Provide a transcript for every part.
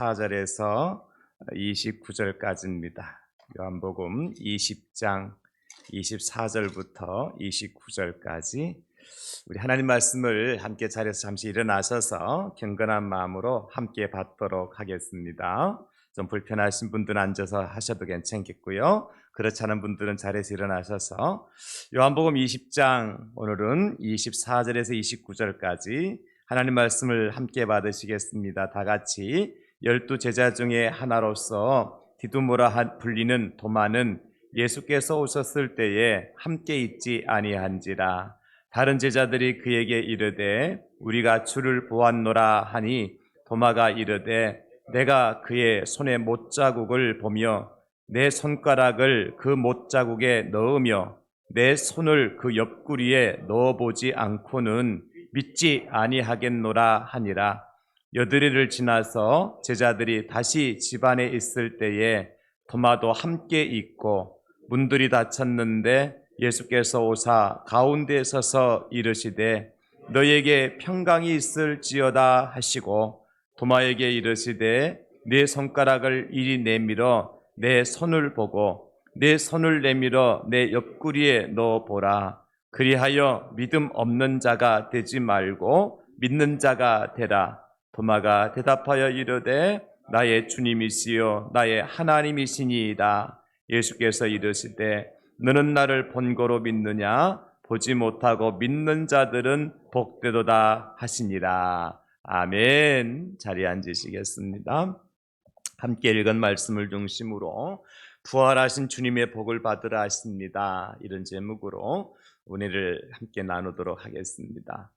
24절에서 29절까지입니다. 요한복음 20장 24절부터 29절까지 우리 하나님 말씀을 함께 자리에서 잠시 일어나셔서 경건한 마음으로 함께 받도록 하겠습니다. 좀 불편하신 분들은 앉아서 하셔도 괜찮겠고요. 그렇지 않은 분들은 자리에서 일어나셔서 요한복음 20장 오늘은 24절에서 29절까지 하나님 말씀을 함께 받으시겠습니다. 다 같이 12제자 중에 하나로서 디두모라 불리는 도마는 예수께서 오셨을 때에 함께 있지 아니한지라. 다른 제자들이 그에게 이르되 우리가 주를 보았노라 하니 도마가 이르되 내가 그의 손에 못자국을 보며 내 손가락을 그 못자국에 넣으며 내 손을 그 옆구리에 넣어보지 않고는 믿지 아니하겠노라 하니라. 여드리를 지나서 제자들이 다시 집안에 있을 때에 도마도 함께 있고 문들이 닫혔는데 예수께서 오사 가운데 서서 이르시되 너에게 평강이 있을지어다 하시고 도마에게 이르시되 내 손가락을 이리 내밀어 내 손을 보고 내 손을 내밀어 내 옆구리에 넣어보라. 그리하여 믿음 없는 자가 되지 말고 믿는 자가 되라. 도마가 대답하여 이르되 나의 주님이시요 나의 하나님이시니이다. 예수께서 이르시되 너는 나를 본거로 믿느냐? 보지 못하고 믿는 자들은 복되도다 하시니라. 아멘. 자리에 앉으시겠습니다. 함께 읽은 말씀을 중심으로 부활하신 주님의 복을 받으라 하십니다. 이런 제목으로 은혜를 함께 나누도록 하겠습니다.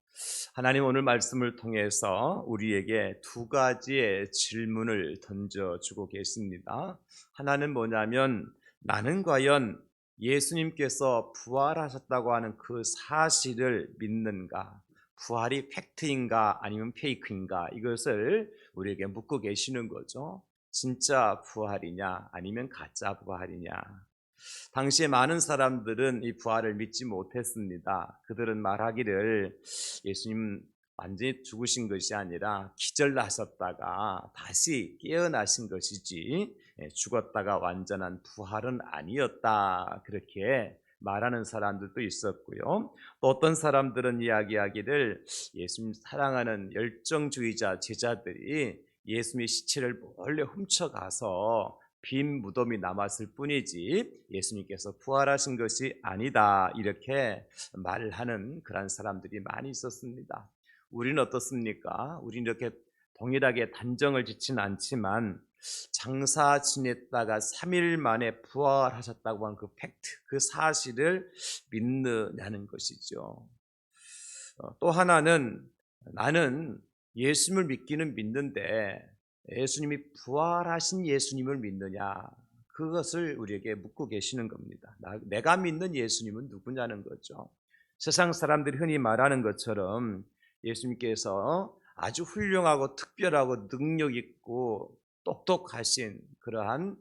하나님 오늘 말씀을 통해서 우리에게 두 가지의 질문을 던져주고 계십니다. 하나는 뭐냐면 나는 과연 예수님께서 부활하셨다고 하는 그 사실을 믿는가? 부활이 팩트인가 아니면 페이크인가? 이것을 우리에게 묻고 계시는 거죠. 진짜 부활이냐 아니면 가짜 부활이냐. 당시에 많은 사람들은 이 부활을 믿지 못했습니다. 그들은 말하기를 예수님 완전히 죽으신 것이 아니라 기절나셨다가 다시 깨어나신 것이지 죽었다가 완전한 부활은 아니었다, 그렇게 말하는 사람들도 있었고요. 또 어떤 사람들은 이야기하기를 예수님 사랑하는 열정주의자 제자들이 예수님의 시체를 몰래 훔쳐가서 빈 무덤이 남았을 뿐이지 예수님께서 부활하신 것이 아니다, 이렇게 말을 하는 그런 사람들이 많이 있었습니다. 우리는 어떻습니까? 우리는 이렇게 동일하게 단정을 짓지는 않지만 장사 지냈다가 3일 만에 부활하셨다고 하는 그 팩트, 그 사실을 믿느냐는 것이죠. 또 하나는 나는 예수님을 믿기는 믿는데 예수님이 부활하신 예수님을 믿느냐, 그것을 우리에게 묻고 계시는 겁니다. 내가 믿는 예수님은 누구냐는 거죠. 세상 사람들이 흔히 말하는 것처럼 예수님께서 아주 훌륭하고 특별하고 능력 있고 똑똑하신 그러한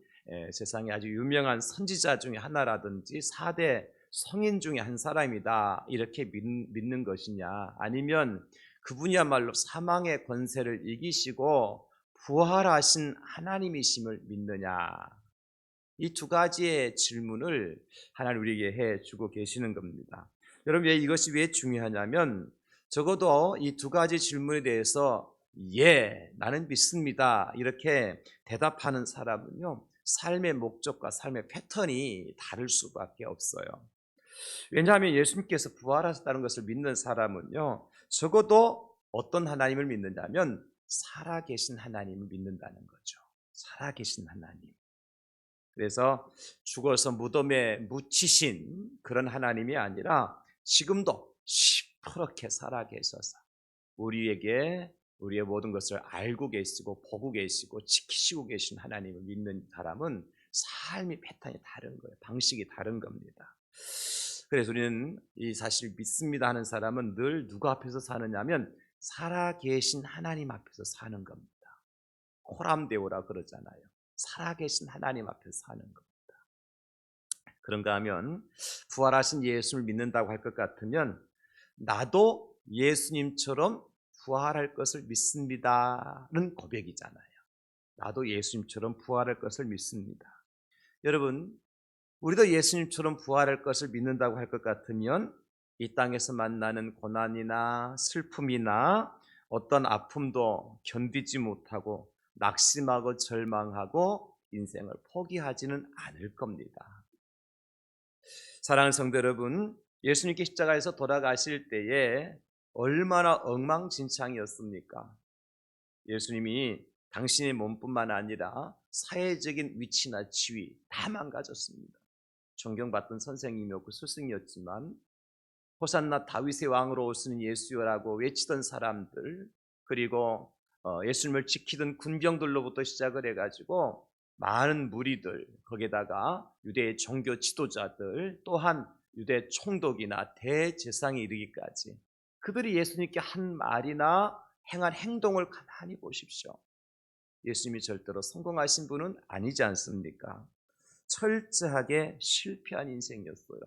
세상에 아주 유명한 선지자 중에 하나라든지 4대 성인 중에 한 사람이다, 이렇게 믿는 것이냐, 아니면 그분이야말로 사망의 권세를 이기시고 부활하신 하나님이심을 믿느냐, 이 두 가지의 질문을 하나님 우리에게 해주고 계시는 겁니다. 여러분, 이것이 왜 중요하냐면 적어도 이 두 가지 질문에 대해서 나는 믿습니다, 이렇게 대답하는 사람은요, 삶의 목적과 삶의 패턴이 다를 수밖에 없어요. 왜냐하면 예수님께서 부활하셨다는 것을 믿는 사람은요, 적어도 어떤 하나님을 믿는다면 살아계신 하나님을 믿는다는 거죠. 살아계신 하나님. 그래서 죽어서 무덤에 묻히신 그런 하나님이 아니라 지금도 시퍼렇게 살아계셔서 우리에게 우리의 모든 것을 알고 계시고 보고 계시고 지키시고 계신 하나님을 믿는 사람은 삶의 패턴이 다른 거예요. 방식이 다른 겁니다. 그래서 우리는 이 사실 믿습니다 하는 사람은 늘 누구 앞에서 사느냐면 살아계신 하나님 앞에서 사는 겁니다. 코람데오라 그러잖아요. 살아계신 하나님 앞에서 사는 겁니다. 그런가 하면 부활하신 예수를 믿는다고 할 것 같으면 나도 예수님처럼 부활할 것을 믿습니다는 고백이잖아요. 나도 예수님처럼 부활할 것을 믿습니다. 여러분, 우리도 예수님처럼 부활할 것을 믿는다고 할 것 같으면 이 땅에서 만나는 고난이나 슬픔이나 어떤 아픔도 견디지 못하고 낙심하고 절망하고 인생을 포기하지는 않을 겁니다. 사랑하는 성도 여러분, 예수님께 십자가에서 돌아가실 때에 얼마나 엉망진창이었습니까? 예수님이 당신의 몸뿐만 아니라 사회적인 위치나 지위 다 망가졌습니다. 존경받던 선생님이었고 스승이었지만 호산나 다윗의 왕으로 오시는 예수여라고 외치던 사람들, 그리고 예수님을 지키던 군병들로부터 시작을 해가지고 많은 무리들, 거기에다가 유대의 종교 지도자들, 또한 유대 총독이나 대제사장에 이르기까지 그들이 예수님께 한 말이나 행한 행동을 가만히 보십시오. 예수님이 절대로 성공하신 분은 아니지 않습니까? 철저하게 실패한 인생이었어요.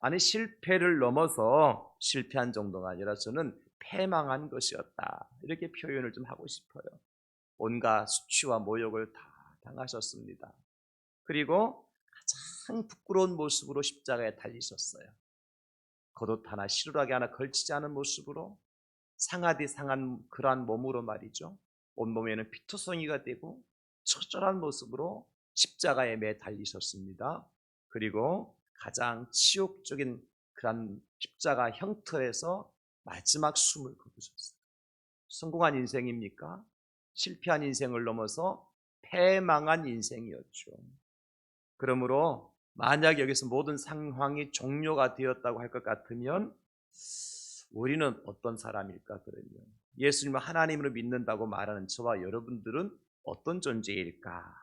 아니, 실패를 넘어서 실패한 정도가 아니라 저는 패망한 것이었다, 이렇게 표현을 좀 하고 싶어요. 온갖 수치와 모욕을 다 당하셨습니다. 그리고 가장 부끄러운 모습으로 십자가에 달리셨어요. 겉옷 하나 시루라기 하나 걸치지 않은 모습으로 상하디 상한 그러한 몸으로 말이죠. 온몸에는 피투성이가 되고 처절한 모습으로 십자가에 매 달리셨습니다. 그리고 가장 치욕적인 그런 십자가 형틀에서 마지막 숨을 거두셨어요. 성공한 인생입니까? 실패한 인생을 넘어서 패망한 인생이었죠. 그러므로 만약 여기서 모든 상황이 종료가 되었다고 할 것 같으면 우리는 어떤 사람일까? 그러면 예수님을 하나님으로 믿는다고 말하는 저와 여러분들은 어떤 존재일까?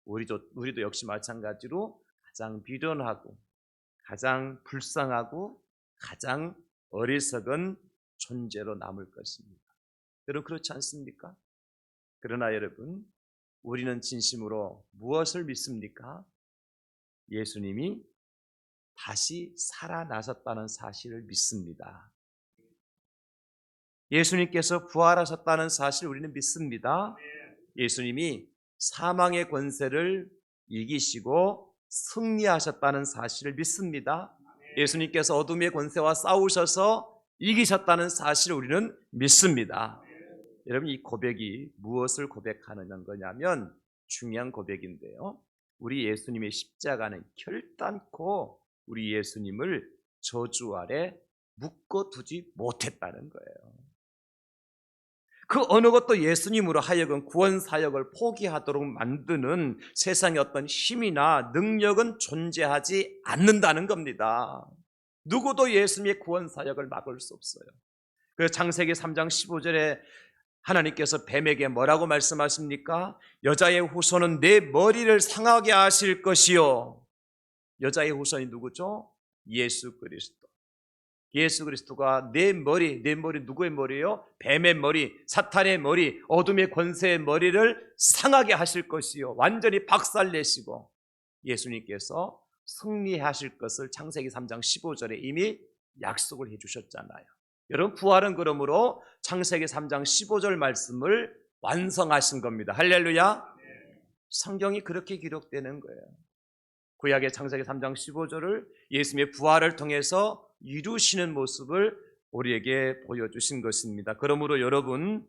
우리도 역시 마찬가지로 가장 비련하고 가장 불쌍하고 가장 어리석은 존재로 남을 것입니다. 여러분, 그렇지 않습니까? 그러나 여러분, 우리는 진심으로 무엇을 믿습니까? 예수님이 다시 살아나셨다는 사실을 믿습니다. 예수님께서 부활하셨다는 사실을 우리는 믿습니다. 예수님이 사망의 권세를 이기시고 승리하셨다는 사실을 믿습니다. 예수님께서 어둠의 권세와 싸우셔서 이기셨다는 사실을 우리는 믿습니다. 여러분, 이 고백이 무엇을 고백하는 거냐면 중요한 고백인데요, 우리 예수님의 십자가는 결단코 우리 예수님을 저주 아래 묶어두지 못했다는 거예요. 그 어느 것도 예수님으로 하여금 구원 사역을 포기하도록 만드는 세상의 어떤 힘이나 능력은 존재하지 않는다는 겁니다. 누구도 예수님의 구원 사역을 막을 수 없어요. 그래서 창세기 3장 15절에 하나님께서 뱀에게 뭐라고 말씀하십니까? 여자의 후손은 내 머리를 상하게 하실 것이요. 여자의 후손이 누구죠? 예수 그리스도. 예수 그리스도가 내 머리 누구의 머리예요? 뱀의 머리, 사탄의 머리, 어둠의 권세의 머리를 상하게 하실 것이요, 완전히 박살내시고 예수님께서 승리하실 것을 창세기 3장 15절에 이미 약속을 해주셨잖아요. 여러분, 부활은 그러므로 창세기 3장 15절 말씀을 완성하신 겁니다. 할렐루야. 성경이 그렇게 기록되는 거예요. 구약의 창세기 3장 15절을 예수님의 부활을 통해서 이루시는 모습을 우리에게 보여주신 것입니다. 그러므로 여러분,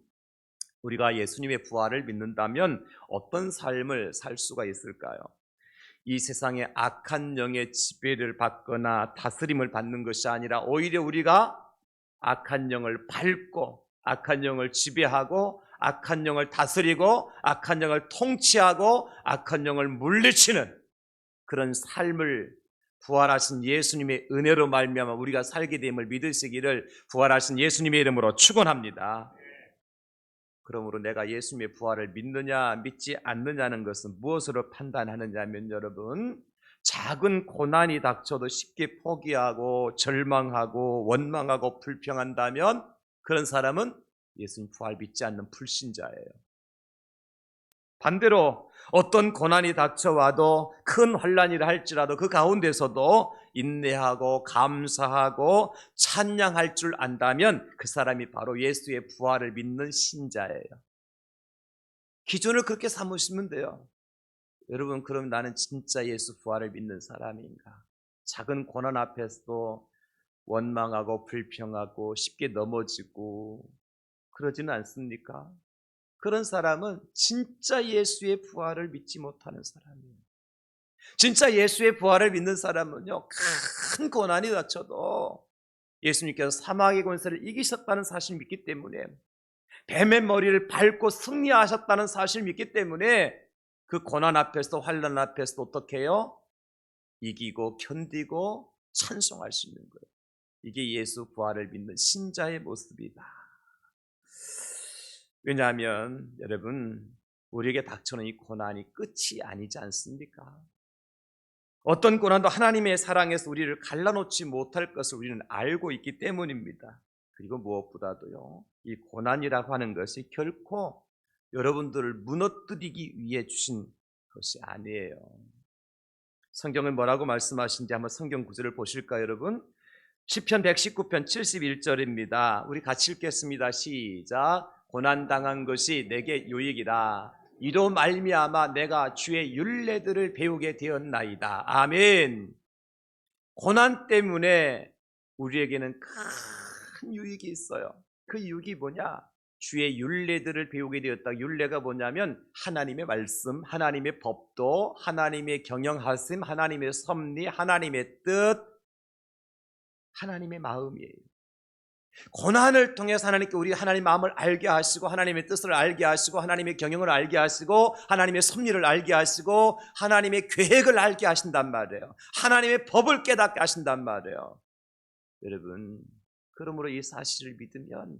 우리가 예수님의 부활을 믿는다면 어떤 삶을 살 수가 있을까요? 이 세상의 악한 영의 지배를 받거나 다스림을 받는 것이 아니라 오히려 우리가 악한 영을 밟고 악한 영을 지배하고 악한 영을 다스리고 악한 영을 통치하고 악한 영을 물리치는 그런 삶을 부활하신 예수님의 은혜로 말미암아 우리가 살게 됨을 믿으시기를 부활하신 예수님의 이름으로 축원합니다. 그러므로 내가 예수님의 부활을 믿느냐 믿지 않느냐는 것은 무엇으로 판단하느냐면, 여러분, 작은 고난이 닥쳐도 쉽게 포기하고 절망하고 원망하고 불평한다면 그런 사람은 예수님 부활 믿지 않는 불신자예요. 반대로 어떤 고난이 닥쳐와도 큰 환난이라 할지라도 그 가운데서도 인내하고 감사하고 찬양할 줄 안다면 그 사람이 바로 예수의 부활을 믿는 신자예요. 기준을 그렇게 삼으시면 돼요. 여러분, 그럼 나는 진짜 예수 부활을 믿는 사람인가? 작은 고난 앞에서도 원망하고 불평하고 쉽게 넘어지고 그러지는 않습니까? 그런 사람은 진짜 예수의 부활을 믿지 못하는 사람이에요. 진짜 예수의 부활을 믿는 사람은요, 큰 고난이 닥쳐도 예수님께서 사망의 권세를 이기셨다는 사실을 믿기 때문에, 뱀의 머리를 밟고 승리하셨다는 사실을 믿기 때문에 그 고난 앞에서, 환난 앞에서 어떻게 해요? 이기고 견디고 찬송할 수 있는 거예요. 이게 예수 부활을 믿는 신자의 모습이다. 왜냐하면 여러분, 우리에게 닥쳐오는 이 고난이 끝이 아니지 않습니까? 어떤 고난도 하나님의 사랑에서 우리를 갈라놓지 못할 것을 우리는 알고 있기 때문입니다. 그리고 무엇보다도요, 이 고난이라고 하는 것이 결코 여러분들을 무너뜨리기 위해 주신 것이 아니에요. 성경을 뭐라고 말씀하신지 한번 성경 구절을 보실까요, 여러분? 시편 119편 71절입니다. 우리 같이 읽겠습니다. 시작. 고난당한 것이 내게 유익이라. 이로 말미암아 내가 주의 율례들을 배우게 되었나이다. 아멘. 고난 때문에 우리에게는 큰 유익이 있어요. 그 유익이 뭐냐? 주의 율례들을 배우게 되었다. 율례가 뭐냐면 하나님의 말씀, 하나님의 법도, 하나님의 경영하심, 하나님의 섭리, 하나님의 뜻, 하나님의 마음이에요. 고난을 통해서 하나님께 우리 하나님의 마음을 알게 하시고, 하나님의 뜻을 알게 하시고, 하나님의 경영을 알게 하시고, 하나님의 섭리를 알게 하시고, 하나님의 계획을 알게 하신단 말이에요. 하나님의 법을 깨닫게 하신단 말이에요. 여러분, 그러므로 이 사실을 믿으면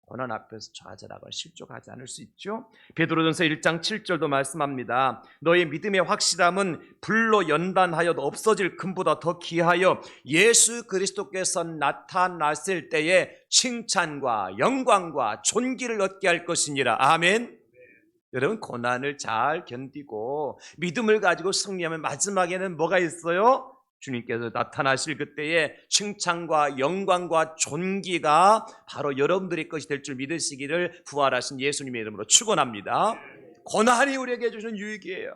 고난 앞에서 좌절하고 실족하지 않을 수 있죠. 베드로전서 1장 7절도 말씀합니다. 너의 믿음의 확실함은 불로 연단하여도 없어질 금보다 더 귀하여 예수 그리스도께서 나타났을 때에 칭찬과 영광과 존귀를 얻게 할 것이니라. 아멘. 여러분, 고난을 잘 견디고 믿음을 가지고 승리하면 마지막에는 뭐가 있어요? 주님께서 나타나실 그때에 칭찬과 영광과 존귀가 바로 여러분들의 것이 될 줄 믿으시기를 부활하신 예수님의 이름으로 축원합니다. 고난이 우리에게 주신 유익이에요.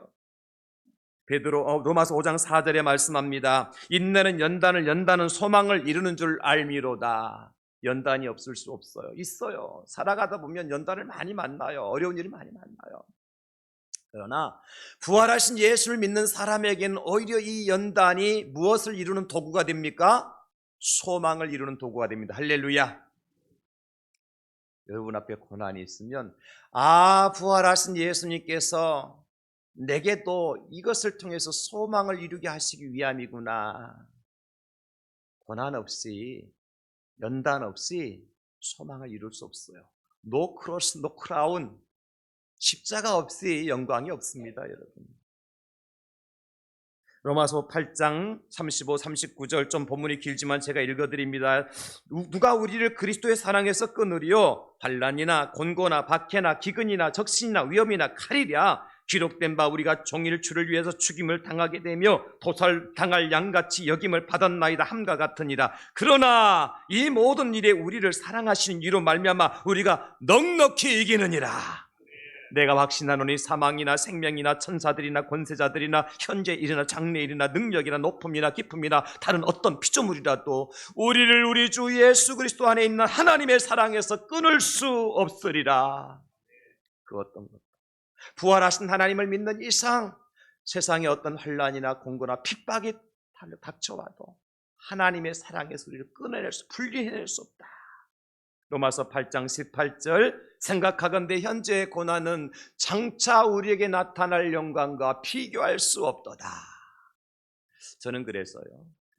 로마서 5장 4절에 말씀합니다. 인내는 연단은 소망을 이루는 줄 알미로다. 연단이 없을 수 없어요. 있어요. 살아가다 보면 연단을 많이 만나요. 어려운 일이 많이 만나요. 그러나 부활하신 예수를 믿는 사람에게는 오히려 이 연단이 무엇을 이루는 도구가 됩니까? 소망을 이루는 도구가 됩니다. 할렐루야. 여러분 앞에 고난이 있으면 부활하신 예수님께서 내게도 이것을 통해서 소망을 이루게 하시기 위함이구나. 고난 없이, 연단 없이 소망을 이룰 수 없어요. No cross, no crown. 십자가 없이 영광이 없습니다, 여러분. 로마서 8장 35, 39절, 좀 본문이 길지만 제가 읽어드립니다. 누가 우리를 그리스도의 사랑에서 끊으리요? 환난이나 곤고나 박해나 기근이나 적신이나 위험이나 칼이랴. 기록된 바 우리가 종일 주를 위해서 죽임을 당하게 되며 도살당할 양같이 여김을 받았나이다 함과 같으니라. 그러나 이 모든 일에 우리를 사랑하시는 이로 말미암아 우리가 넉넉히 이기느니라. 내가 확신하노니 사망이나 생명이나 천사들이나 권세자들이나 현재 일이나 장래 일이나 능력이나 높음이나 깊음이나 다른 어떤 피조물이라도 우리를 우리 주 예수 그리스도 안에 있는 하나님의 사랑에서 끊을 수 없으리라. 그 어떤 것, 부활하신 하나님을 믿는 이상 세상에 어떤 환난이나 공고나 핍박이 닥쳐와도 하나님의 사랑에서 우리를 끊어낼 수, 분리해낼 수 없다. 로마서 8장 18절, 생각하건대 현재의 고난은 장차 우리에게 나타날 영광과 비교할 수 없도다. 저는 그래서요,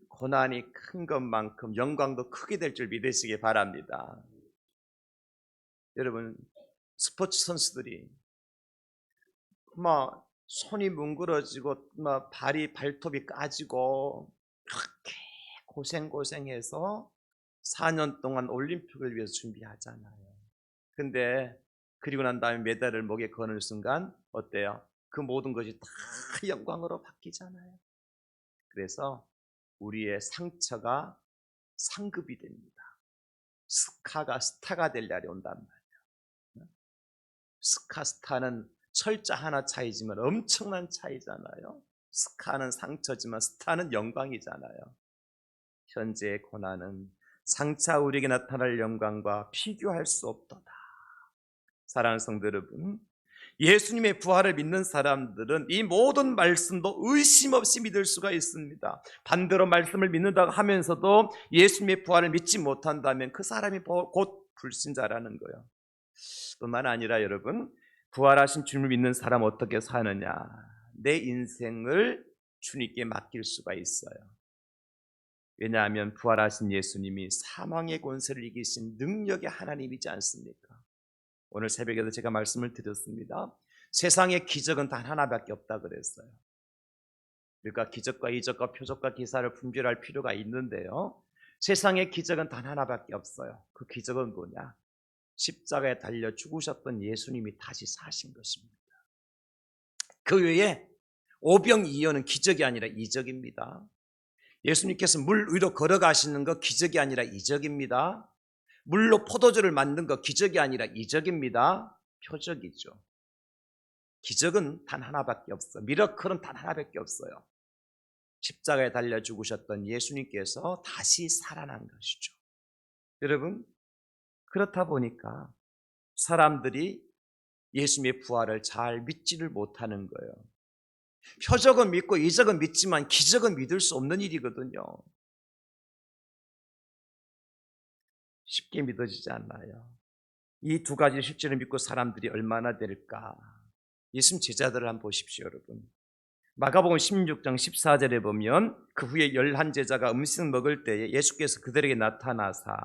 고난이 큰 것만큼 영광도 크게 될 줄 믿으시기 바랍니다. 여러분, 스포츠 선수들이 손이 뭉그러지고 발톱이 까지고 그렇게 고생해서 4년 동안 올림픽을 위해서 준비하잖아요. 근데 그리고 난 다음에 메달을 목에 거는 순간 어때요? 그 모든 것이 다 영광으로 바뀌잖아요. 그래서 우리의 상처가 상급이 됩니다. 스타가 될 날이 온단 말이에요. 스타는 철자 하나 차이지만 엄청난 차이잖아요. 스카는 상처지만 스타는 영광이잖아요. 현재의 고난은 장차 우리에게 나타날 영광과 비교할 수 없도다. 사랑하는 성도 여러분, 예수님의 부활을 믿는 사람들은 이 모든 말씀도 의심 없이 믿을 수가 있습니다. 반대로 말씀을 믿는다고 하면서도 예수님의 부활을 믿지 못한다면 그 사람이 곧 불신자라는 거예요. 뿐만 아니라 여러분, 부활하신 주님을 믿는 사람 어떻게 사느냐? 내 인생을 주님께 맡길 수가 있어요. 왜냐하면 부활하신 예수님이 사망의 권세를 이기신 능력의 하나님이지 않습니까? 오늘 새벽에도 제가 말씀을 드렸습니다. 세상에 기적은 단 하나밖에 없다 그랬어요. 그러니까 기적과 이적과 표적과 기사를 분별할 필요가 있는데요, 세상에 기적은 단 하나밖에 없어요. 그 기적은 뭐냐? 십자가에 달려 죽으셨던 예수님이 다시 사신 것입니다. 그 외에 오병이어는 기적이 아니라 이적입니다. 예수님께서 물 위로 걸어가시는 거 기적이 아니라 이적입니다. 물로 포도주를 만든 거 기적이 아니라 이적입니다. 표적이죠. 기적은 단 하나밖에 없어요. 미러클은 단 하나밖에 없어요. 십자가에 달려 죽으셨던 예수님께서 다시 살아난 것이죠. 여러분, 그렇다 보니까 사람들이 예수님의 부활을 잘 믿지를 못하는 거예요. 표적은 믿고 이적은 믿지만 기적은 믿을 수 없는 일이거든요. 쉽게 믿어지지 않아요. 이 두 가지 실제로 믿고 사람들이 얼마나 될까? 예수님 제자들을 한번 보십시오, 여러분. 마가복음 16장 14절에 보면 그 후에 11제자가 음식 먹을 때에 예수께서 그들에게 나타나사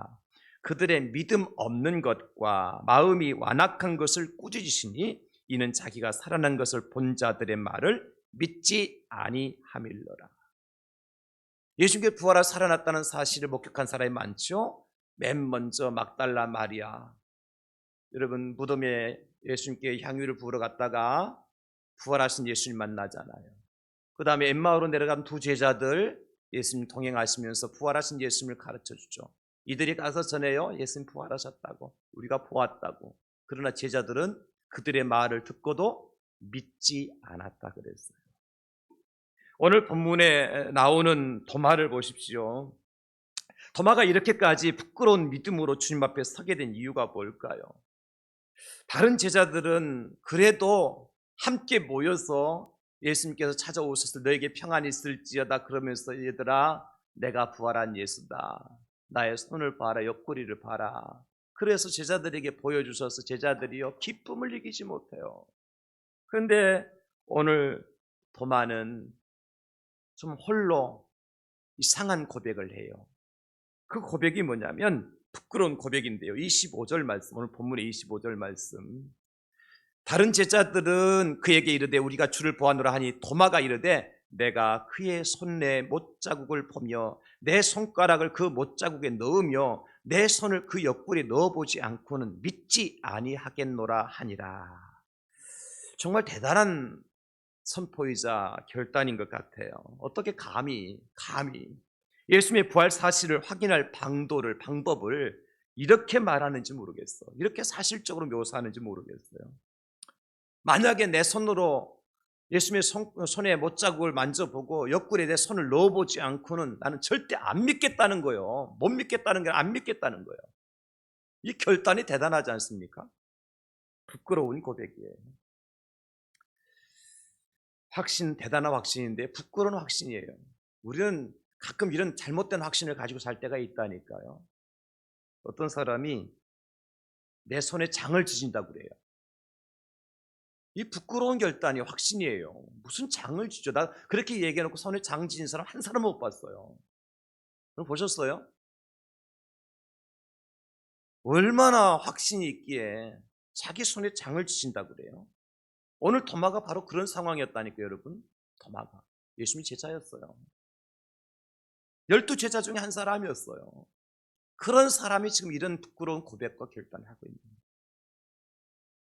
그들의 믿음 없는 것과 마음이 완악한 것을 꾸짖으시니 이는 자기가 살아난 것을 본 자들의 말을 믿지 아니함일러라. 예수님께 부활하여 살아났다는 사실을 목격한 사람이 많죠. 맨 먼저 막달라 마리아. 여러분, 무덤에 예수님께 향유를 부으러 갔다가 부활하신 예수님 만나잖아요. 그 다음에 엠마오로 내려간 두 제자들 예수님 동행하시면서 부활하신 예수님을 가르쳐주죠. 이들이 가서 전해요. 예수님 부활하셨다고, 우리가 보았다고. 그러나 제자들은 그들의 말을 듣고도 믿지 않았다 그랬어요. 오늘 본문에 나오는 도마를 보십시오. 도마가 이렇게까지 부끄러운 믿음으로 주님 앞에 서게 된 이유가 뭘까요? 다른 제자들은 그래도 함께 모여서 예수님께서 찾아오셔서 너에게 평안이 있을지어다 그러면서 얘들아 내가 부활한 예수다, 나의 손을 봐라, 옆구리를 봐라. 그래서 제자들에게 보여주셔서 제자들이요 기쁨을 이기지 못해요. 그런데 오늘 도마는 좀 홀로 이상한 고백을 해요. 그 고백이 뭐냐면 부끄러운 고백인데요. 25절 말씀, 오늘 본문의 25절 말씀. 다른 제자들은 그에게 이르되 우리가 주를 보았노라 하니 도마가 이르되 내가 그의 손에 못자국을 보며 내 손가락을 그 못자국에 넣으며 내 손을 그 옆구리에 넣어보지 않고는 믿지 아니하겠노라 하니라. 정말 대단한 선포이자 결단인 것 같아요. 어떻게 감히 예수님의 부활 사실을 확인할 방법을 이렇게 말하는지 모르겠어. 이렇게 사실적으로 묘사하는지 모르겠어요. 만약에 내 손으로 예수님의 손에 못자국을 만져보고 옆구리에 내 손을 넣어보지 않고는 나는 절대 안 믿겠다는 거예요. 못 믿겠다는 게 안 믿겠다는 거예요. 이 결단이 대단하지 않습니까? 부끄러운 고백이에요. 확신, 대단한 확신인데 부끄러운 확신이에요. 우리는 가끔 이런 잘못된 확신을 가지고 살 때가 있다니까요. 어떤 사람이 내 손에 장을 지진다고 그래요. 이 부끄러운 결단이 확신이에요. 무슨 장을 지죠? 나 그렇게 얘기해놓고 손에 장 지진 사람 한 사람 못 봤어요. 그럼 보셨어요? 얼마나 확신이 있기에 자기 손에 장을 지진다고 그래요. 오늘 도마가 바로 그런 상황이었다니까요, 여러분. 도마가 예수님이 제자였어요. 12제자 중에 한 사람이었어요. 그런 사람이 지금 이런 부끄러운 고백과 결단을 하고 있는 거예요.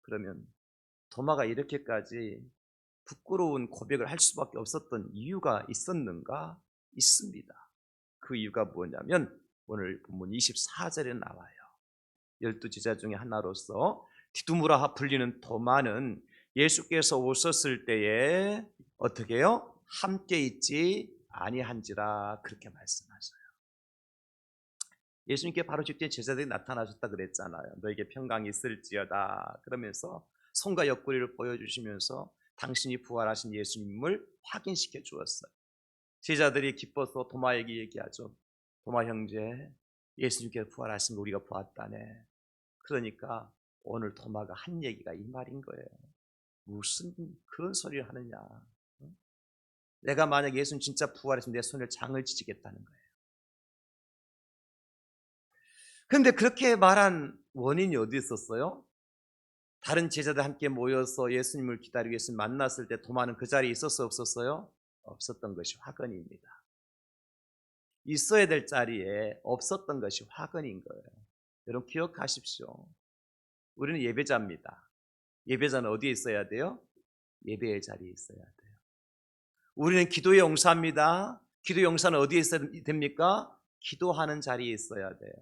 그러면 도마가 이렇게까지 부끄러운 고백을 할 수밖에 없었던 이유가 있었는가? 있습니다. 그 이유가 뭐냐면 오늘 본문 24절에 나와요. 12제자 중에 하나로서 디두무라 불리는 도마는 예수께서 오셨을 때에 어떻게 해요? 함께 있지 아니한지라 그렇게 말씀하셔요. 예수님께 바로 직전에 제자들이 나타나셨다 그랬잖아요. 너에게 평강이 있을지어다 그러면서 손과 옆구리를 보여주시면서 당신이 부활하신 예수님을 확인시켜 주었어요. 제자들이 기뻐서 도마에게 얘기하죠. 도마 형제, 예수님께서 부활하신 거 우리가 보았다네. 그러니까 오늘 도마가 한 얘기가 이 말인 거예요. 무슨 그런 소리를 하느냐. 내가 만약 예수님 진짜 부활했으면 내 손을 장을 지지겠다는 거예요. 그런데 그렇게 말한 원인이 어디 있었어요? 다른 제자들 함께 모여서 예수님을 기다리기 위해서 만났을 때 도마는 그 자리에 있었어요? 없었어요? 없었던 것이 화근입니다. 있어야 될 자리에 없었던 것이 화근인 거예요. 여러분 기억하십시오. 우리는 예배자입니다. 예배자는 어디에 있어야 돼요? 예배의 자리에 있어야 돼요. 우리는 기도의 용사입니다. 기도의 용사는 어디에 있어야 됩니까? 기도하는 자리에 있어야 돼요.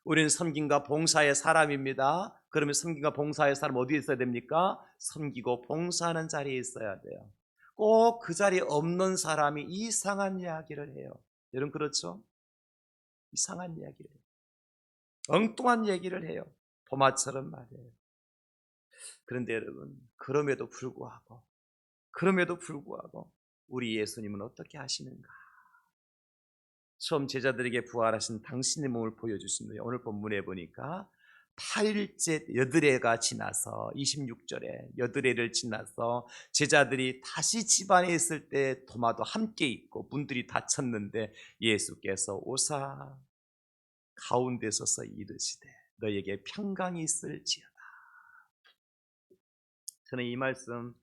우리는 섬김과 봉사의 사람입니다. 그러면 섬김과 봉사의 사람 어디에 있어야 됩니까? 섬기고 봉사하는 자리에 있어야 돼요. 꼭 그 자리에 없는 사람이 이상한 이야기를 해요. 여러분 그렇죠? 이상한 이야기를 해요. 엉뚱한 얘기를 해요. 도마처럼 말이에요. 그런데 여러분 그럼에도 불구하고 우리 예수님은 어떻게 하시는가? 처음 제자들에게 부활하신 당신의 몸을 보여주신 거예요. 오늘 본문에 보니까 8일째 여드레가 지나서 26절에 여드레를 지나서 제자들이 다시 집안에 있을 때 도마도 함께 있고 문들이 닫혔는데 예수께서 오사 가운데 서서 이르시되 너에게 평강이 있을지어다. 저는 이 말씀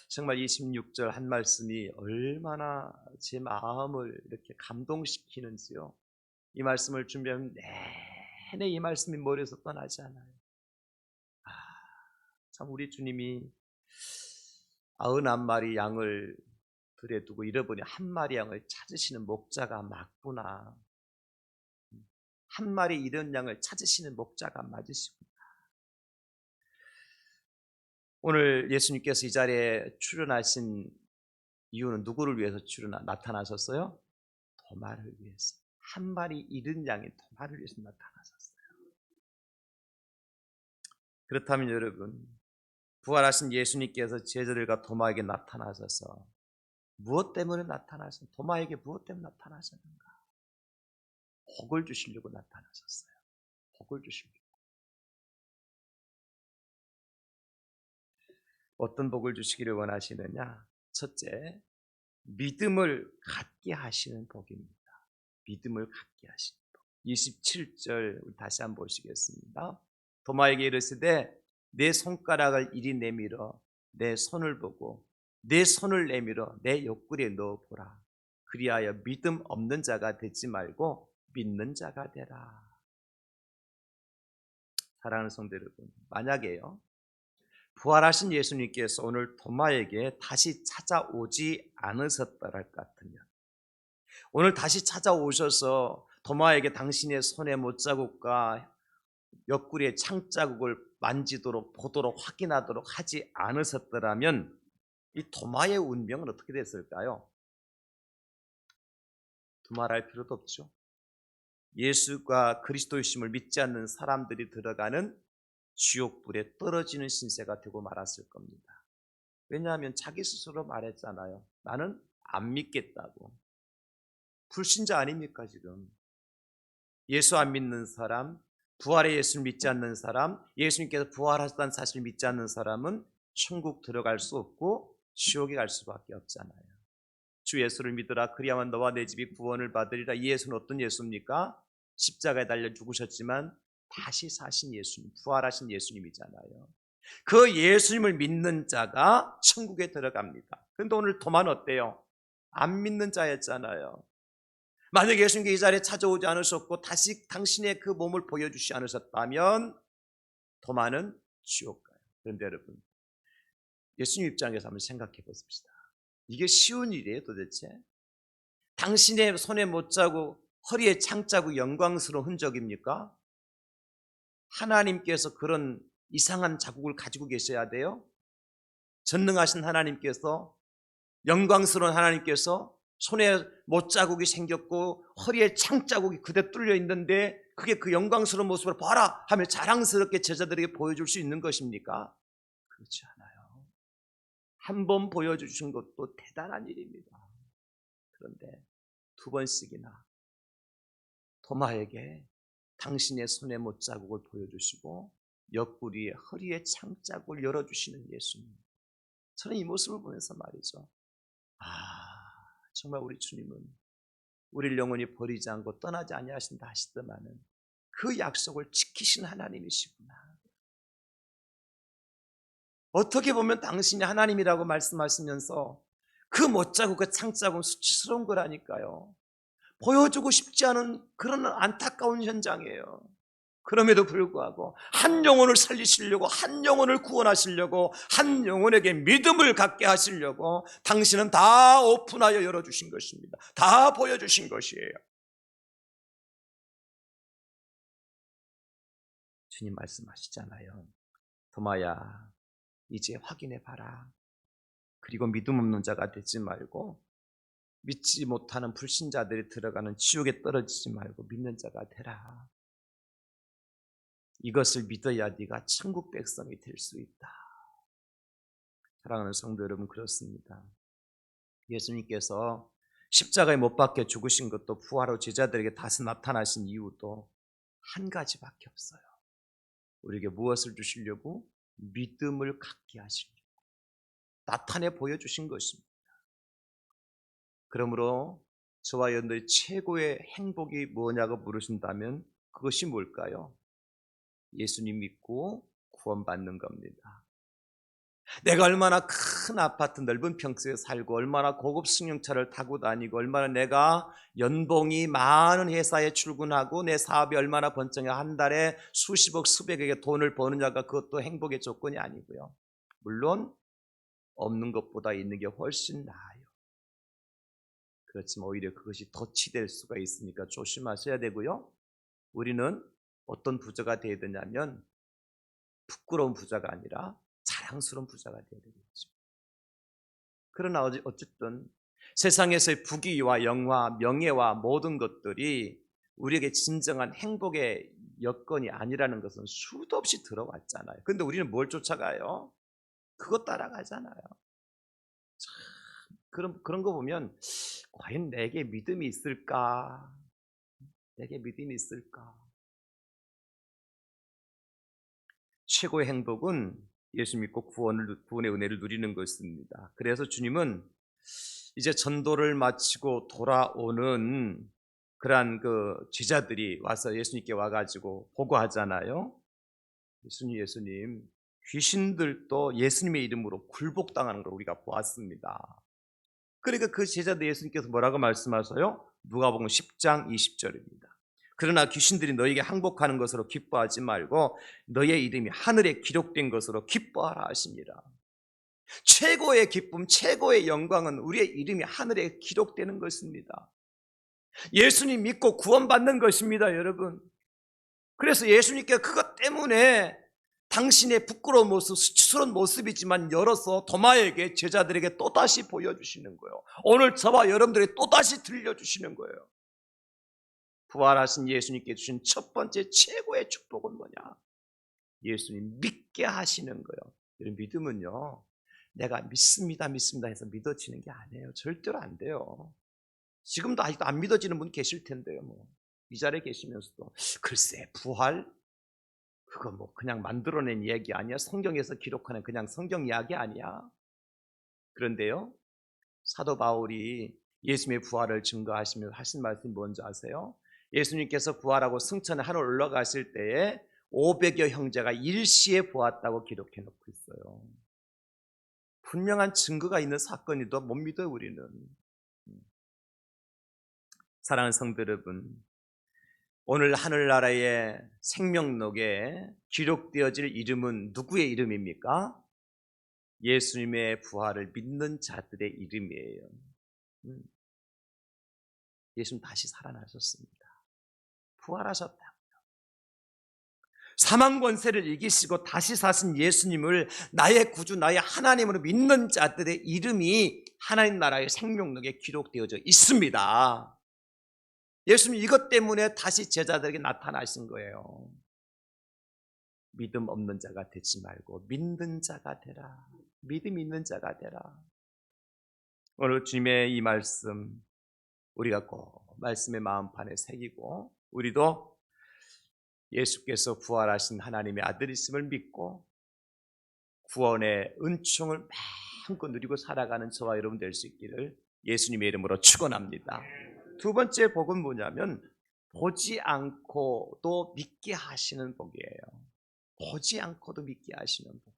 정말 26절 한 말씀이 얼마나 제 마음을 이렇게 감동시키는지요. 이 말씀을 준비하면 내내 이 말씀이 머리에서 떠나지 않아요. 참 우리 주님이 91마리 양을 들에 두고 잃어버린 한 마리 양을 찾으시는 목자가 맞구나. 한 마리 잃은 양을 찾으시는 목자가 맞으시구나. 오늘 예수님께서 이 자리에 출연하신 이유는 누구를 위해서 나타나셨어요? 도마를 위해서. 한 마리 잃은 양이 도마를 위해서 나타나셨어요. 그렇다면 여러분, 부활하신 예수님께서 제자들과 도마에게 나타나셔서 무엇 때문에 나타나셨는가? 도마에게 무엇 때문에 나타나셨는가? 복을 주시려고 나타나셨어요. 복을 주시려고. 어떤 복을 주시기를 원하시느냐? 첫째, 믿음을 갖게 하시는 복입니다. 믿음을 갖게 하시는 복. 27절 다시 한번 보시겠습니다. 도마에게 이르시되 내 손가락을 이리 내밀어 내 손을 보고 내 손을 내밀어 내 옆구리에 넣어보라. 그리하여 믿음 없는 자가 되지 말고 믿는 자가 되라. 사랑하는 성도 여러분, 만약에요 부활하신 예수님께서 오늘 도마에게 다시 찾아오지 않으셨더라 같으면, 오늘 다시 찾아오셔서 도마에게 당신의 손의 못자국과 옆구리의 창자국을 만지도록 보도록 확인하도록 하지 않으셨더라면 이 도마의 운명은 어떻게 됐을까요? 두말할 필요도 없죠. 예수가 그리스도이심을 믿지 않는 사람들이 들어가는 지옥불에 떨어지는 신세가 되고 말았을 겁니다. 왜냐하면 자기 스스로 말했잖아요. 나는 안 믿겠다고. 불신자 아닙니까 지금? 예수 안 믿는 사람, 부활의 예수를 믿지 않는 사람, 예수님께서 부활하셨다는 사실을 믿지 않는 사람은 천국 들어갈 수 없고 지옥에 갈 수밖에 없잖아요. 주 예수를 믿으라 그리하면 너와 내 집이 구원을 받으리라. 이 예수는 어떤 예수입니까? 십자가에 달려 죽으셨지만 다시 사신 예수님, 부활하신 예수님이잖아요. 그 예수님을 믿는 자가 천국에 들어갑니다. 그런데 오늘 도마는 어때요? 안 믿는 자였잖아요. 만약 예수님께 이 자리에 찾아오지 않으셨고 다시 당신의 그 몸을 보여주시 않으셨다면 도마는 지옥 가요. 그런데 여러분, 예수님 입장에서 한번 생각해 보십시다. 이게 쉬운 일이에요 도대체? 당신의 손에 못자국, 허리에 창자국 영광스러운 흔적입니까? 하나님께서 그런 이상한 자국을 가지고 계셔야 돼요? 전능하신 하나님께서, 영광스러운 하나님께서 손에 못자국이 생겼고 허리에 창자국이 그대 뚫려 있는데 그게 그 영광스러운 모습을 봐라 하며 자랑스럽게 제자들에게 보여줄 수 있는 것입니까? 그렇지 않아요. 한 번 보여주신 것도 대단한 일입니다. 그런데 두 번씩이나 도마에게 당신의 손에 못자국을 보여주시고 옆구리에 허리에 창자국을 열어주시는 예수님. 저는 이 모습을 보면서 말이죠. 정말 우리 주님은 우리를 영원히 버리지 않고 떠나지 아니하신다 하시더만은 그 약속을 지키신 하나님이시구나. 어떻게 보면 당신이 하나님이라고 말씀하시면서 그 못자국 그 창자국은 수치스러운 거라니까요. 보여주고 싶지 않은 그런 안타까운 현장이에요. 그럼에도 불구하고 한 영혼을 살리시려고, 한 영혼을 구원하시려고, 한 영혼에게 믿음을 갖게 하시려고 당신은 다 오픈하여 열어주신 것입니다. 다 보여주신 것이에요. 주님 말씀하시잖아요. 도마야, 이제 확인해 봐라. 그리고 믿음 없는 자가 되지 말고 믿지 못하는 불신자들이 들어가는 지옥에 떨어지지 말고 믿는 자가 되라. 이것을 믿어야 네가 천국 백성이 될 수 있다. 사랑하는 성도 여러분, 그렇습니다. 예수님께서 십자가에 못 박혀 죽으신 것도 부활로 제자들에게 다시 나타나신 이유도 한 가지밖에 없어요. 우리에게 무엇을 주시려고? 믿음을 갖게 하시려고 나타내 보여주신 것입니다. 그러므로 저와 여러분들의 최고의 행복이 뭐냐고 물으신다면 그것이 뭘까요? 예수님 믿고 구원받는 겁니다. 내가 얼마나 큰 아파트 넓은 평수에 살고 얼마나 고급 승용차를 타고 다니고 얼마나 내가 연봉이 많은 회사에 출근하고 내 사업이 얼마나 번창해 한 달에 수십억 수백억의 돈을 버느냐가 그것도 행복의 조건이 아니고요. 물론 없는 것보다 있는 게 훨씬 나아요. 그렇지만 오히려 그것이 덫이 될 수가 있으니까 조심하셔야 되고요. 우리는 어떤 부자가 되어야 되냐면 부끄러운 부자가 아니라 자랑스러운 부자가 되어야 되겠죠. 그러나 어쨌든 세상에서의 부귀와 영화, 명예와 모든 것들이 우리에게 진정한 행복의 여건이 아니라는 것은 수도 없이 들어왔잖아요. 그런데 우리는 뭘 쫓아가요? 그것 따라가잖아요. 참, 그런 거 보면 과연 내게 믿음이 있을까? 내게 믿음이 있을까? 최고의 행복은 예수 믿고 구원의 은혜를 누리는 것입니다. 그래서 주님은 이제 전도를 마치고 돌아오는 그러한 그 제자들이 와서 예수님께 와가지고 보고하잖아요. 예수님, 귀신들도 예수님의 이름으로 굴복당하는 걸 우리가 보았습니다. 그러니까 그 제자들 예수님께서 뭐라고 말씀하세요? 누가복음 10장 20절입니다. 그러나 귀신들이 너에게 항복하는 것으로 기뻐하지 말고 너의 이름이 하늘에 기록된 것으로 기뻐하라 하십니다. 최고의 기쁨, 최고의 영광은 우리의 이름이 하늘에 기록되는 것입니다. 예수님 믿고 구원받는 것입니다, 여러분. 그래서 예수님께 그것 때문에 당신의 부끄러운 모습, 수치스러운 모습이지만 열어서 도마에게 제자들에게 또다시 보여주시는 거예요. 오늘 저와 여러분들에게 또다시 들려주시는 거예요. 부활하신 예수님께 주신 첫 번째 최고의 축복은 뭐냐? 예수님 믿게 하시는 거예요. 이런 믿음은요, 내가 믿습니다 해서 믿어지는 게 아니에요. 절대로 안 돼요. 지금도 아직도 안 믿어지는 분 계실 텐데요. 이 자리에 계시면서도 글쎄 부활? 그거 그냥 만들어낸 이야기 아니야? 성경에서 기록하는 그냥 성경 이야기 아니야? 그런데요, 사도 바울이 예수님의 부활을 증거하시면서 하신 말씀이 뭔지 아세요? 예수님께서 부활하고 승천에 하늘 올라가실 때에 500여 형제가 일시에 보았다고 기록해 놓고 있어요. 분명한 증거가 있는 사건이도 못 믿어요, 우리는. 사랑하는 성도 여러분, 오늘 하늘나라의 생명록에 기록되어질 이름은 누구의 이름입니까? 예수님의 부활을 믿는 자들의 이름이에요. 예수님 다시 살아나셨습니다. 부활하셨다고요. 사망 권세를 이기시고 다시 사신 예수님을 나의 구주, 나의 하나님으로 믿는 자들의 이름이 하나님 나라의 생명록에 기록되어져 있습니다. 예수님 이것 때문에 다시 제자들에게 나타나신 거예요. 믿음 없는 자가 되지 말고 믿는 자가 되라. 믿음 있는 자가 되라. 오늘 주님의 이 말씀 우리가 꼭 말씀의 마음판에 새기고 우리도 예수께서 부활하신 하나님의 아들이심을 믿고 구원의 은총을 마음껏 누리고 살아가는 저와 여러분 될 수 있기를 예수님의 이름으로 축원합니다. 두 번째 복은 뭐냐면 보지 않고도 믿게 하시는 복이에요. 보지 않고도 믿게 하시는 복.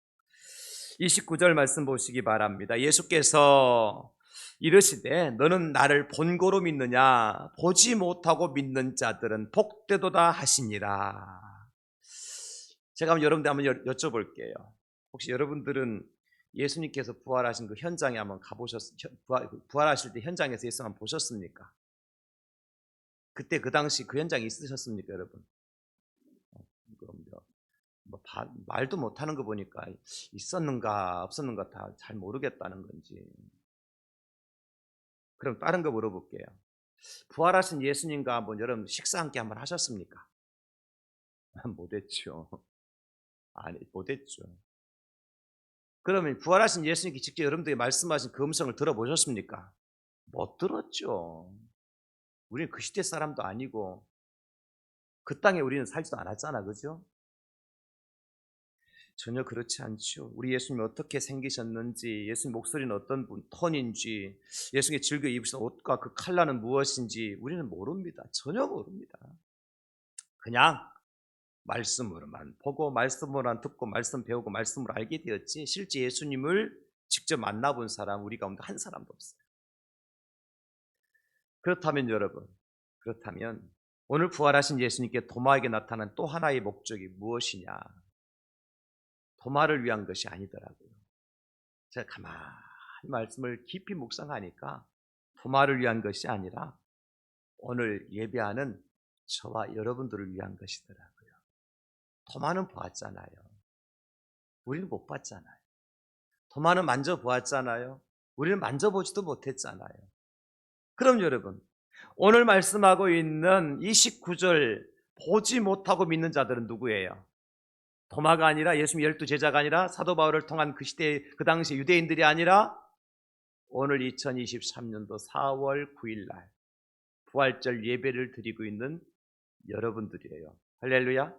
29절 말씀 보시기 바랍니다. 예수께서 이르시되 너는 나를 본고로 믿느냐 보지 못하고 믿는 자들은 복되도다 하시니라. 제가 여러분들 한번 여쭤볼게요. 혹시 여러분들은 예수님께서 부활하신 그 현장에 한번 부활하실 때 현장에서 예수 한번 보셨습니까? 그때 그 당시 그 현장에 있으셨습니까, 여러분? 말도 못하는 거 보니까 있었는가 없었는가 다 잘 모르겠다는 건지. 그럼 다른 거 물어볼게요. 부활하신 예수님과 한번 여러분 식사 함께 한번 하셨습니까? 못했죠. 아니, 못했죠. 그러면 부활하신 예수님께 직접 여러분들이 말씀하신 그 음성을 들어보셨습니까? 못 들었죠. 우리는 그 시대 사람도 아니고 그 땅에 우리는 살지도 않았잖아, 그죠? 전혀 그렇지 않죠. 우리 예수님이 어떻게 생기셨는지, 예수님 목소리는 어떤 톤인지, 예수님이 즐겨 입으신 옷과 그 컬러는 무엇인지 우리는 모릅니다. 전혀 모릅니다. 그냥 말씀으로만 보고 말씀으로만 듣고 말씀 배우고 말씀으로 알게 되었지 실제 예수님을 직접 만나본 사람 우리 가운데 한 사람도 없어요. 그렇다면 여러분, 그렇다면 오늘 부활하신 예수님께 도마에게 나타난 또 하나의 목적이 무엇이냐? 도마를 위한 것이 아니더라고요. 제가 가만히 말씀을 깊이 묵상하니까 도마를 위한 것이 아니라 오늘 예배하는 저와 여러분들을 위한 것이더라고요. 도마는 보았잖아요. 우리는 못 봤잖아요. 도마는 만져보았잖아요. 우리는 만져보지도 못했잖아요. 그럼 여러분, 오늘 말씀하고 있는 29절 보지 못하고 믿는 자들은 누구예요? 도마가 아니라 예수님 12제자가 아니라 사도 바울을 통한 그 시대 그 당시 유대인들이 아니라 오늘 2023년도 4월 9일 날 부활절 예배를 드리고 있는 여러분들이에요. 할렐루야.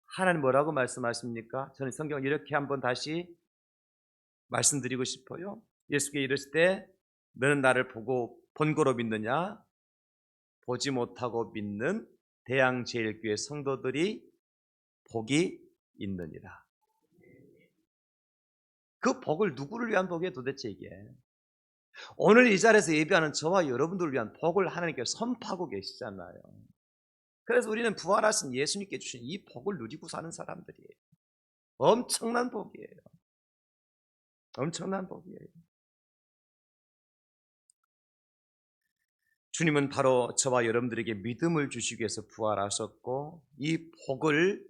하나님 뭐라고 말씀하십니까? 저는 성경을 이렇게 한번 다시 말씀드리고 싶어요. 예수께 이르실 때 너는 나를 보고 본고로 믿느냐? 보지 못하고 믿는 대양제일교회 성도들이 복이 있느니라. 그 복을 누구를 위한 복이에요 도대체 이게? 오늘 이 자리에서 예배하는 저와 여러분들을 위한 복을 하나님께서 선포하고 계시잖아요. 그래서 우리는 부활하신 예수님께 주신 이 복을 누리고 사는 사람들이에요. 엄청난 복이에요. 엄청난 복이에요. 주님은 바로 저와 여러분들에게 믿음을 주시기 위해서 부활하셨고 이 복을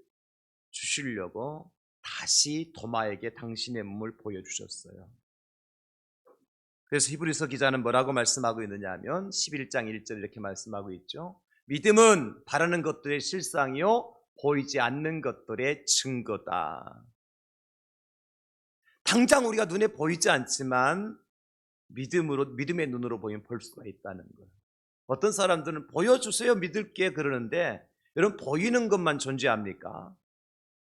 주시려고 다시 도마에게 당신의 몸을 보여주셨어요. 그래서 히브리서 기자는 뭐라고 말씀하고 있느냐 하면 11장 1절 이렇게 말씀하고 있죠. 믿음은 바라는 것들의 실상이요 보이지 않는 것들의 증거다. 당장 우리가 눈에 보이지 않지만 믿음의 눈으로 보이면 볼 수가 있다는 거예요. 어떤 사람들은 보여주세요 믿을게 그러는데 여러분 보이는 것만 존재합니까?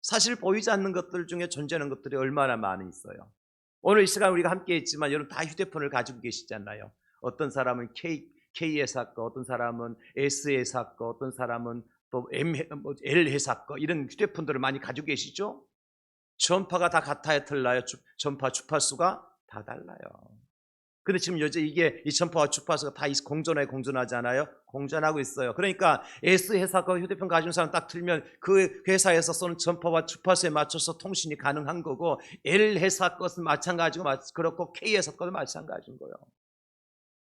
사실 보이지 않는 것들 중에 존재하는 것들이 얼마나 많이 있어요. 오늘 이 시간 우리가 함께 있지만 여러분 다 휴대폰을 가지고 계시잖아요. 어떤 사람은 K 회사 거, 어떤 사람은 S 회사 거, 어떤 사람은 또 L 회사 거 이런 휴대폰들을 많이 가지고 계시죠? 전파가 다 같아야 틀나요? 전파 주파수가 다 달라요. 근데 지금 여제 이게 이 전파와 주파수가 다 공존하지 않아요? 공존하고 있어요. 그러니까 S 회사 거 휴대폰 가진 사람 딱 틀면 그 회사에서 쏘는 전파와 주파수에 맞춰서 통신이 가능한 거고 L 회사 것은 마찬가지고 그렇고 K 회사 것은 마찬가지인 거예요.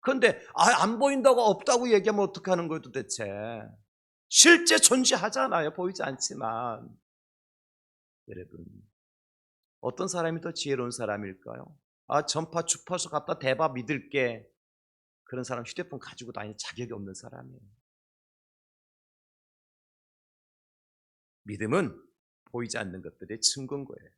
그런데 안 보인다고 없다고 얘기하면 어떻게 하는 거예요 도대체? 실제 존재하잖아요. 보이지 않지만. 여러분, 어떤 사람이 더 지혜로운 사람일까요? 전파 주파수 갖다 대봐 믿을게. 그런 사람 휴대폰 가지고 다니는 자격이 없는 사람이에요. 믿음은 보이지 않는 것들의 증거인 거예요.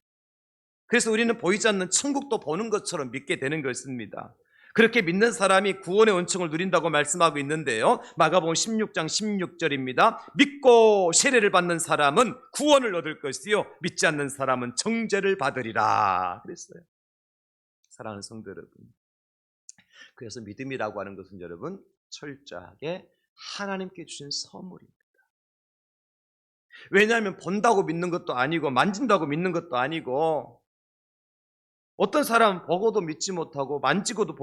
그래서 우리는 보이지 않는 천국도 보는 것처럼 믿게 되는 것입니다. 그렇게 믿는 사람이 구원의 은총을 누린다고 말씀하고 있는데요. 마가복음 16장 16절입니다. 믿고 세례를 받는 사람은 구원을 얻을 것이요 믿지 않는 사람은 정죄를 받으리라 그랬어요. 사랑하는 성도 여러분, 그래서 믿음이라고 하는 것은 여러분 철저하게 하나님께 주신 선물입니다. 왜냐하면 본다고 믿는 것도 아니고 만진다고 믿는 것도 아니고, 어떤 사람은 보고도 믿지 못하고 만지고도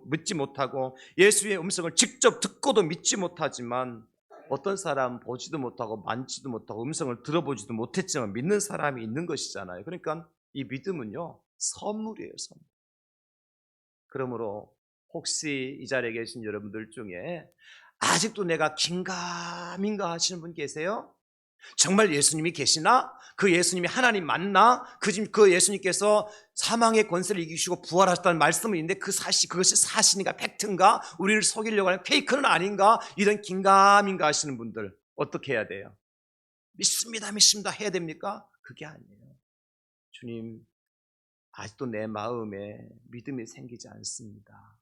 믿지 못하고 예수의 음성을 직접 듣고도 믿지 못하지만, 어떤 사람은 보지도 못하고 만지도 못하고 음성을 들어보지도 못했지만 믿는 사람이 있는 것이잖아요. 그러니까 이 믿음은요 선물이에요, 선물. 그러므로 혹시 이 자리에 계신 여러분들 중에 아직도 내가 긴가민가 하시는 분 계세요? 정말 예수님이 계시나? 그 예수님이 하나님 맞나? 그 예수님께서 사망의 권세를 이기시고 부활하셨다는 말씀은 있는데 그것이 사실인가 팩트인가? 우리를 속이려고 하는 페이크는 아닌가? 이런 긴가민가 하시는 분들 어떻게 해야 돼요? 믿습니다 해야 됩니까? 그게 아니에요. 주님, 아직도 내 마음에 믿음이 생기지 않습니다.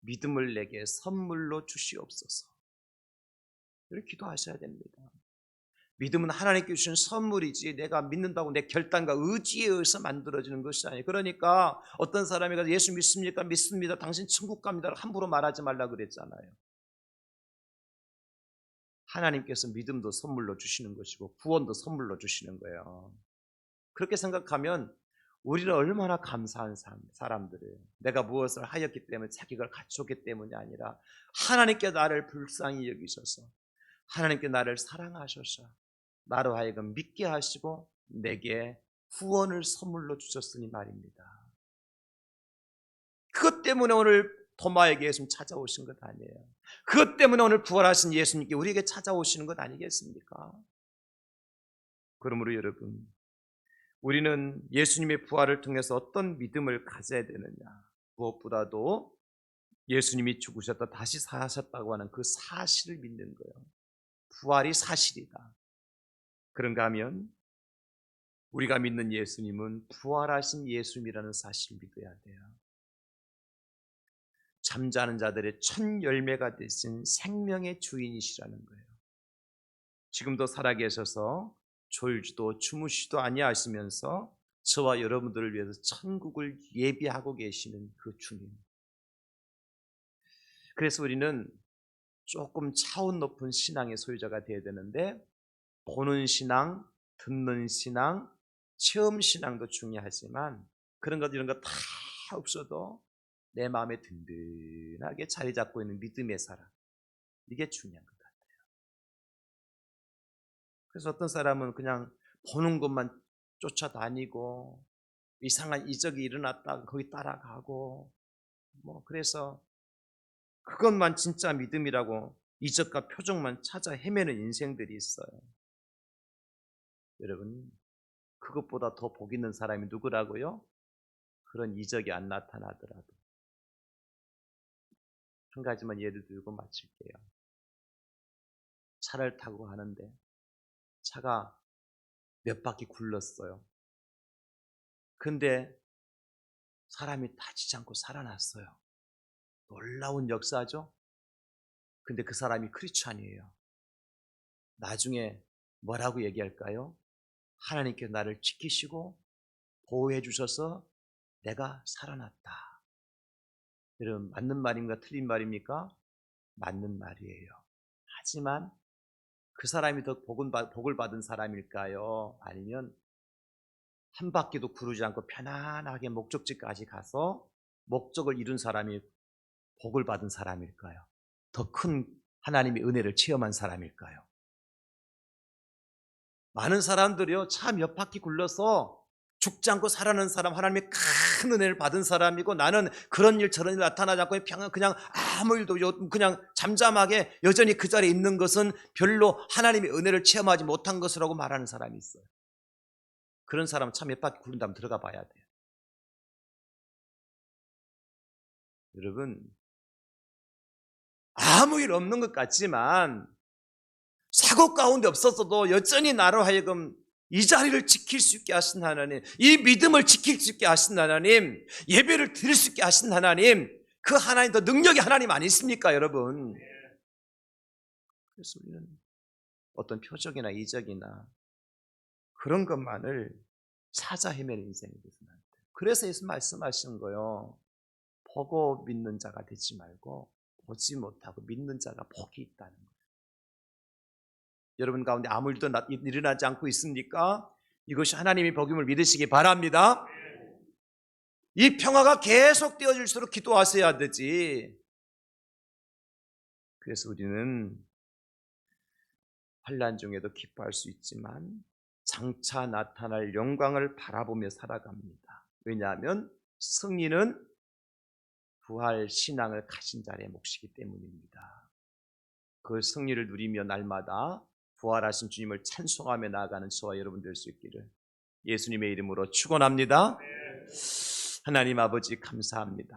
믿음을 내게 선물로 주시옵소서. 이렇게 기도하셔야 됩니다. 믿음은 하나님께 주신 선물이지 내가 믿는다고 내 결단과 의지에 의해서 만들어지는 것이 아니에요. 그러니까 어떤 사람이 가서 예수 믿습니까? 믿습니다. 당신 천국 갑니다. 함부로 말하지 말라 그랬잖아요. 하나님께서 믿음도 선물로 주시는 것이고 구원도 선물로 주시는 거예요. 그렇게 생각하면 우리는 얼마나 감사한 사람들이에요. 내가 무엇을 하였기 때문에 자격을 갖췄기 때문이 아니라 하나님께 나를 불쌍히 여기셔서 하나님께 나를 사랑하셔서 나로 하여금 믿게 하시고 내게 구원을 선물로 주셨으니 말입니다. 그것 때문에 오늘 도마에게 예수님 찾아오신 것 아니에요. 그것 때문에 오늘 부활하신 예수님께 우리에게 찾아오시는 것 아니겠습니까? 그러므로 여러분, 우리는 예수님의 부활을 통해서 어떤 믿음을 가져야 되느냐? 무엇보다도 예수님이 죽으셨다 다시 사셨다고 하는 그 사실을 믿는 거예요. 부활이 사실이다. 그런가 하면 우리가 믿는 예수님은 부활하신 예수님이라는 사실을 믿어야 돼요. 잠자는 자들의 첫 열매가 되신 생명의 주인이시라는 거예요. 지금도 살아계셔서 졸지도 주무시도 아니하시면서 저와 여러분들을 위해서 천국을 예비하고 계시는 그 주님. 그래서 우리는 조금 차원 높은 신앙의 소유자가 되어야 되는데, 보는 신앙, 듣는 신앙, 체험 신앙도 중요하지만 그런 것 이런 거 다 없어도 내 마음에 든든하게 자리 잡고 있는 믿음의 사람, 이게 중요한 것 같아요. 그래서 어떤 사람은 그냥 보는 것만 쫓아다니고 이상한 이적이 일어났다 거기 따라가고 그래서 그것만 진짜 믿음이라고 이적과 표적만 찾아 헤매는 인생들이 있어요. 여러분, 그것보다 더 복 있는 사람이 누구라고요? 그런 이적이 안 나타나더라도. 한 가지만 예를 들고 마칠게요. 차를 타고 가는데 차가 몇 바퀴 굴렀어요. 근데 사람이 다치지 않고 살아났어요. 놀라운 역사죠? 근데 그 사람이 크리스찬이에요. 나중에 뭐라고 얘기할까요? 하나님께서 나를 지키시고 보호해 주셔서 내가 살아났다. 여러분, 맞는 말입니까? 틀린 말입니까? 맞는 말이에요. 하지만 그 사람이 더 복을 받은 사람일까요? 아니면 한 바퀴도 구르지 않고 편안하게 목적지까지 가서 목적을 이룬 사람이 복을 받은 사람일까요? 더 큰 하나님의 은혜를 체험한 사람일까요? 많은 사람들이요, 차 몇 바퀴 굴러서 죽지 않고 살아나는 사람, 하나님의 큰 은혜를 받은 사람이고, 나는 그런 일 저런 일 나타나지 않고 그냥 아무 일도 그냥 잠잠하게 여전히 그 자리에 있는 것은 별로 하나님의 은혜를 체험하지 못한 것이라고 말하는 사람이 있어요. 그런 사람 참 몇 바퀴 구른 다음 들어가 봐야 돼요. 여러분, 아무 일 없는 것 같지만 사고 가운데 없었어도 여전히 나로 하여금 이 자리를 지킬 수 있게 하신 하나님, 이 믿음을 지킬 수 있게 하신 하나님, 예배를 드릴 수 있게 하신 하나님, 그 하나님 더 능력의 하나님 아니십니까, 여러분? 그래서 우리는 어떤 표적이나 이적이나 그런 것만을 찾아 헤매는 인생이 되서는 안 돼요. 그래서 예수 말씀하시는 거예요. 보고 믿는 자가 되지 말고 보지 못하고 믿는 자가 복이 있다는 거예요. 여러분 가운데 아무 일도 일어나지 않고 있습니까? 이것이 하나님의 복임을 믿으시기 바랍니다. 이 평화가 계속 되어질수록 기도하셔야 되지. 그래서 우리는 환난 중에도 기뻐할 수 있지만 장차 나타날 영광을 바라보며 살아갑니다. 왜냐하면 승리는 부활 신앙을 가진 자의 몫이기 때문입니다. 그 승리를 누리며 날마다 부활하신 주님을 찬송하며 나아가는 저와 여러분 될 수 있기를 예수님의 이름으로 축원합니다. 하나님 아버지 감사합니다.